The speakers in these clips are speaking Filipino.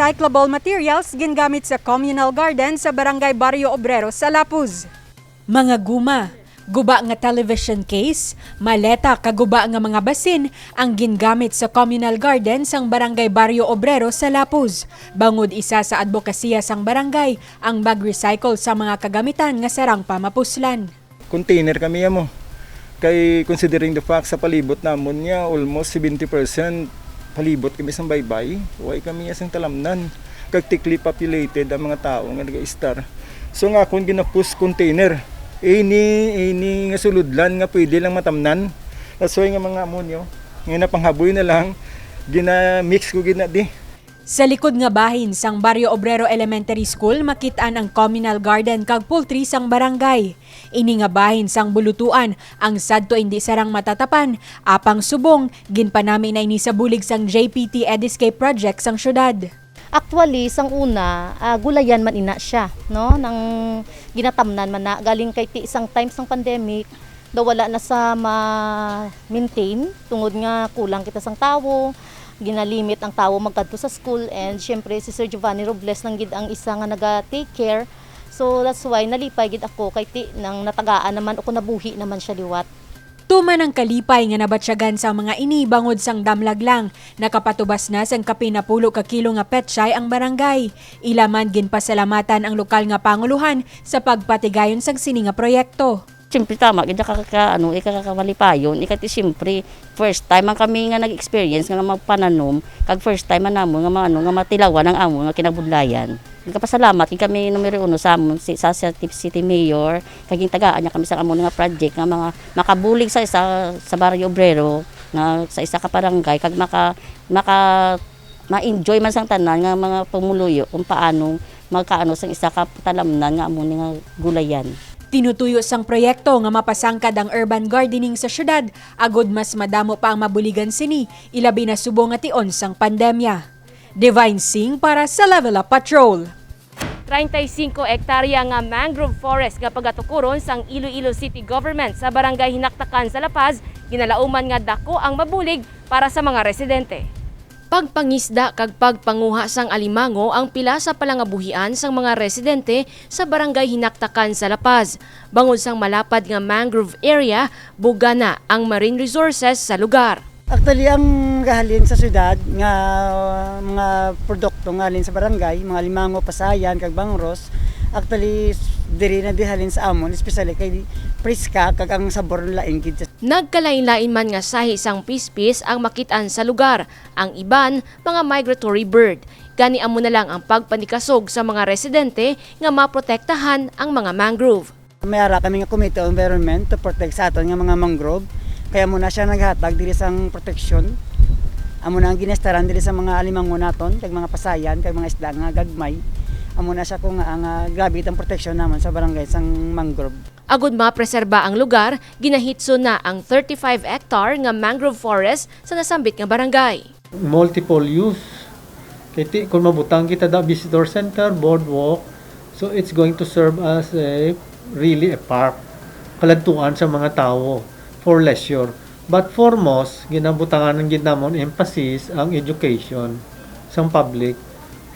recyclable materials gingamit sa communal garden sa barangay Bo.Obrero sa Lapuz. Mga guma, guba nga television case, maleta kaguba nga mga basin ang gingamit sa communal garden sang barangay Bo.Obrero sa Lapuz. Bangod isa sa advokasya sang barangay ang mag-recycle sa mga kagamitan nga sarang pamapuslan. Container kami mo. Kay considering the fact sa palibot namon niya almost 70% palibot kami sa baybay, way kami asang talamnan. Kag thickly populated ang mga tao nga naga-star. So nga kung ginapus container, ini nga suludlan nga pwede lang matamnan. That's why nga mga amonyo, nga napanghaboy na lang, gina-mix ko di. Sa likod nga bahin sang Bo.Obrero Elementary School makitaan ang communal garden kag poultry sang barangay. Ini nga bahin sang bulutuan ang sadto indi sarang matatapan, apang subong ginpanami na ini sa bulig sang JPT Ediscape project sang syudad. Actually, sang una, gulayan man ina siya, no? Nang ginatamnan man na galing kay ti isang times ng pandemic, daw wala na sa ma-maintain tungod nga kulang kita sang tawo. Ginalimit ang tao magkadto sa school, and syempre si Sir Giovanni Robles nang gid ang isa nga naga-take care. So that's why nalipay gid ako kay ti nang natagaan naman ako, nabuhi naman siya liwat. Tuman ang kalipay nga nabatsyagan sa mga ini bangod sang damlag lang. Nakapatubas na sang kapinapulo ka kilo nga petchay ang barangay. Ilaman ginpasalamatan ang lokal nga panguluhan sa pagpatigayon sang sini nga proyekto. Siyempre tama, ikakakawalipayon, ikati siyempre, first time ang kami nga nag-experience nga magpananom, kag first time man namo nga matilawan ang amo nga kinabudlayan. Nagkapasalamat kami numero 1 sa amon sa City Mayor, kaging tagaan niya kami sa amon nga project nga mga makabulig sa Bo.Obrero nga sa isa ka barangay, kag ma-enjoy man sang tanan nga mga pumuluyo kung paano magkaano sang isa ka talamnan nga amon nga gulayan. Tinutuyo sang proyekto nga mapasangkad ang urban gardening sa syudad, agod mas madamo pa ang mabuligan sini, ilabi na subong nga tion sang pandemya. Divine Singh para sa Level Up Patrol. 35 hektarya nga mangrove forest nga pagatukuron sang Iloilo City Government sa barangay Hinaktakan sa Lapaz, ginalauman nga dako ang mabulig para sa mga residente. Pagpangisda kag pagpanguha sang alimango ang pila sa palangabuhian sang mga residente sa barangay Hinaktakan sa Lapaz. Bangod sang malapad nga mangrove area, buga na ang marine resources sa lugar. Actually, ang gahalin sa syudad nga mga produkto nga halin sa barangay, mga limango, pasayan, kag bangros, actually diri na dihalin sa amon, especially kay priska kag ang sabor laing gid. Nagkalain-lain man nga sahi sang pispis ang makitaan sa lugar, ang iban mga migratory bird. Gani amo na lang ang pagpanikasog sa mga residente nga maprotektahan ang mga mangrove. May ara kami nga Committee on Environment to protect sa aton nga mga mangrove. Kaya muna siya naghatag diri sang protection. Amo na ang ginestaran diri sa mga alimango naton, kag mga pasayan, kag mga isda nga gagmay. Amo na siya kung ang grabe ang protection naman sa barangay sang mangrove. Agud mapreserba ang lugar, ginahitso na ang 35 hectare nga mangrove forest sa nasambit nga barangay. Multiple use. Kaya kung mabutang kita da visitor center, boardwalk, so it's going to serve as really a park. Kaladtuan sa mga tao for leisure. But foremost, ginabutangan ng ginamon emphasis ang education sa public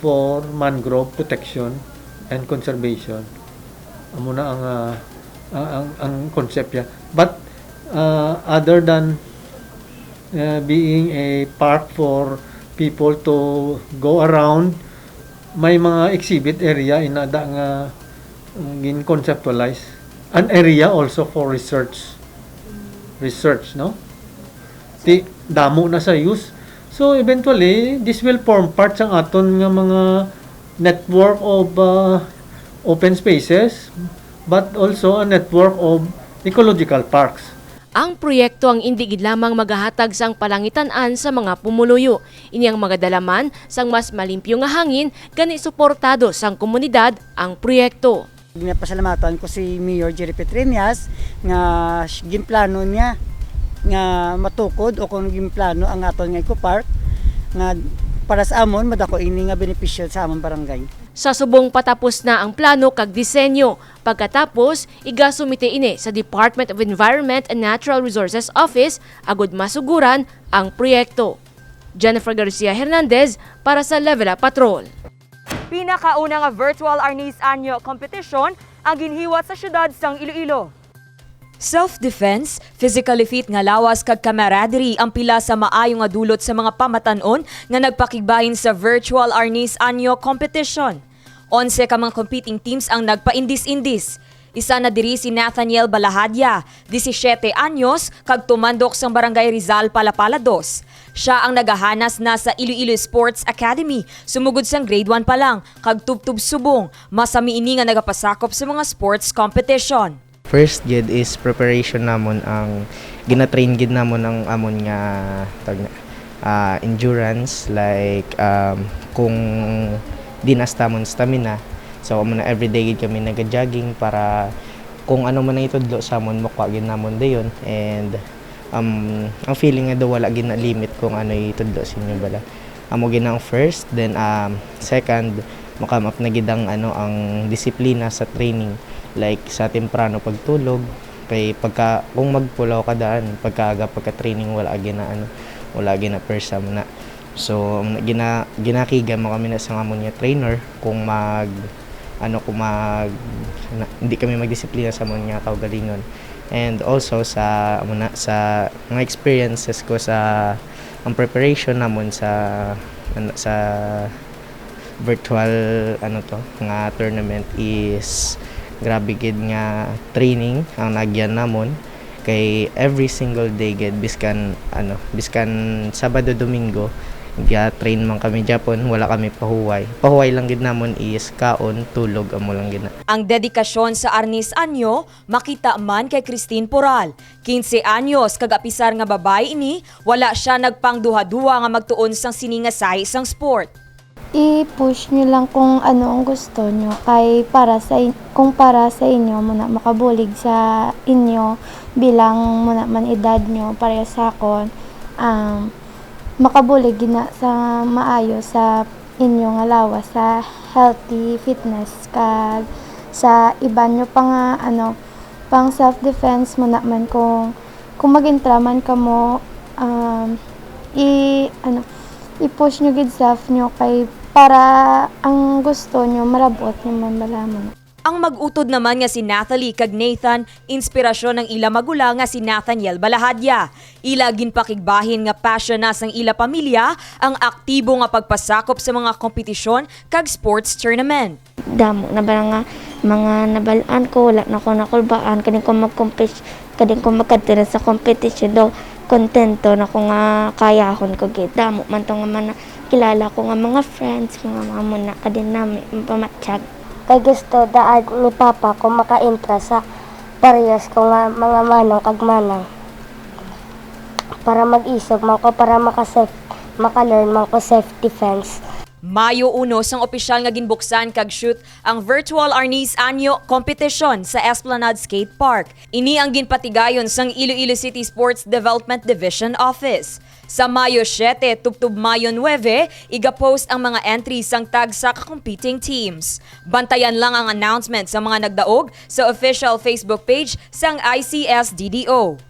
for mangrove protection and conservation. Amo na ang concept ya. But other than being a park for people to go around, may mga exhibit area inada nga gin-conceptualize. An area also for research, no? Di damo na sa use. So eventually, this will form part sang aton nga mga network of open spaces, but also a network of ecological parks. Ang proyekto ang indi gid lamang magahatag sang palangitan-an sa mga pumuluyo. Inyang magadalaman sang mas malimpyo nga hangin, gani suportado sang komunidad ang proyekto. Ginapasalamatan ko si Mayor Jerry Petrinias nga ginplano niya nga matukod o kung ginplano ang aton nga eco-park nga para sa amon madako ini nga benepisyo sa amon barangay. Sa subong patapos na ang plano kag disenyo, pagkatapos igasumite ini sa Department of Environment and Natural Resources Office agud masuguran ang proyekto. Jennifer Garcia Hernandez para sa Level Up Patrol. Pinakauna nga virtualarnis anyo competition ang ginhiwat sa syudad sang Iloilo. Self-defense, physically fit nga lawas kag camaraderie ang pila sa maayo nga dulot sa mga pamatanon nga nagpakigbahin sa virtual arnis anyo competition. 11 ka mga competing teams ang nagpaindis-indis. Isa na diri si Nathaniel Balahadya, 17 anyos, kag tumandok sang Barangay Rizal, Palapala 2. Siya ang nagahanas na sa Iloilo Sports Academy, sumugod sang grade 1 pa lang, kag tubtub subong, masami ini nga nagapasakop sa mga sports competition. First gid is preparation namon ang gina-train gid namon ang amon nga endurance like kung dinastamon stamina. So amo na everyday gid kami naga-jogging para kung ano man itudlo sa amon makuha gid namon dayon and ang feeling nga daw wala gid na limit kung ano itudlo sa inyo bala. Amo gid ang first, then second makamap na gid ang ang disiplina sa training. Like sa temprano pagtulog kay kung magpulaw ka daan pagkaaga pagka-training wala gina persa mo na. So ginakiga mo kami na sa amon nga trainer kung hindi kami magdisiplina sa amon nga kaugalingon. And also sa mga experiences ko sa ang preparation namon sa virtual nga tournament is grabe gid nga training ang nagyan namon kay every single day gid biskan Sabado Domingo train man kami Japon, wala kami pahuway lang gid namon is kaon tulog amo lang gid na. Ang dedikasyon sa arnis anyo makita man kay Christine Poral, 15 anyos kag apisar nga babae ini, wala siya nagpangduha-duha nga magtuon sang siningasay sang sport. I-push nyo lang kung ano ang gusto nyo kay kung para sa inyo muna makabulig sa inyo bilang muna man edad nyo pareha sa akon makabulig gina sa maayo sa inyo nga lawas sa healthy fitness kag sa iba nyo pang self-defense muna man kung mag-intra man kamo i-push nyo gid self nyo kay para ang gusto nyo marabot nyo man malaman. Ang mag-utod naman nga si Nathalie kag Nathan, inspirasyon ng ila magulang nga si Nathaniel Balahadya. Ila ginpakigbahin nga passion na sang ila pamilya ang aktibo nga pagpasakop sa mga kompetisyon kag sports tournament. Damo na ba nga mga nabalaan ko, wala na ko nakulbaan, kading ko mag-compete, kading ko magkatira sa competition do, kontento na ko nga kayahon ko gid. Damo man to nga man kilala ko nga mga friends, mga muna kadin namin pamatsyag. Kay gusto daan ni Papa ko maka-intra sa parehas ko nga mga manong kag manang. Para mag-isog man ko, para maka-learn man ko self-defense. Mayo 1 sang opisyal nga ginbuksan kag shoot ang virtual arnis anyo competition sa Esplanade Skate Park. Ini ang ginpatigayon sang ilocity-sports developmentdivision office. Sa Mayo 7 tubtub Mayo 9, iga-post ang mga entries sang tag sa competing teams. Bantayan lang ang announcement sa mga nagdaog sa official Facebook page sang ICSDDO.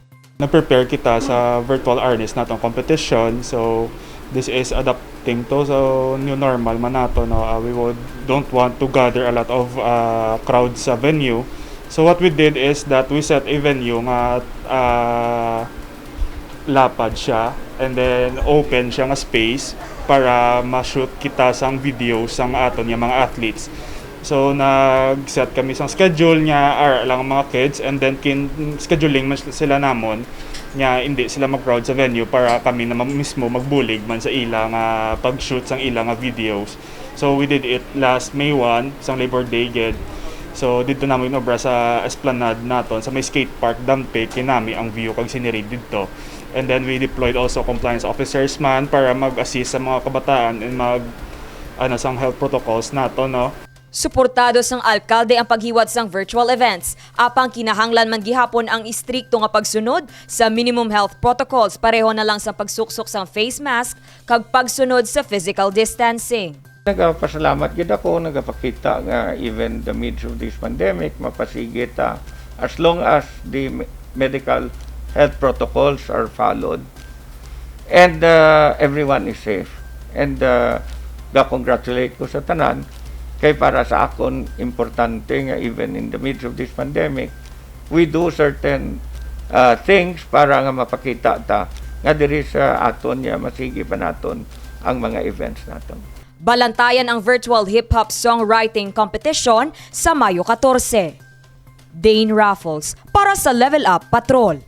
Na-prepare kita sa virtual arnis natong competition, so this is adapting to so new normal man nato, no. We don't want to gather a lot of crowd sa venue. So what we did is that we set a venue nga lapad siya and then open siya nga space para ma-shoot kita sang video sang aton nga mga athletes. So nag-set kami sang schedule nya lang mga kids and then scheduling sila namon nya hindi sila mag-crowd sa venue para kami na mismo magbulig man sa ila nga pag-shoot sang ila nga videos. So we did it last May 1 sang Labor Day gid. So dito namin obra sa Esplanade naton sa may skate park dampe kinami ang view kag scenery dito. And then we deployed also compliance officers man para mag-assist sa mga kabataan and sang health protocols nato, no. Suportado sang alkalde ang paghiwat sang virtual events. Apang kinahanglan man gihapon ang istrikto nga pagsunod sa minimum health protocols pareho na lang sa pagsuksok sang face mask kag pagsunod sa physical distancing. Nagpasalamat gid ako nagapakita nga even the midst of this pandemic mapasigit as long as the medical health protocols are followed and everyone is safe. And congratulate ko sa tanan Kay para sa akon, importante nga even in the midst of this pandemic, we do certain things para nga mapakita ta nga diri sa aton ya masigi pa naton ang mga events naton. Balantayan ang virtual hip-hop songwriting competition sa Mayo 14. Dane Raffles para sa Level Up Patrol.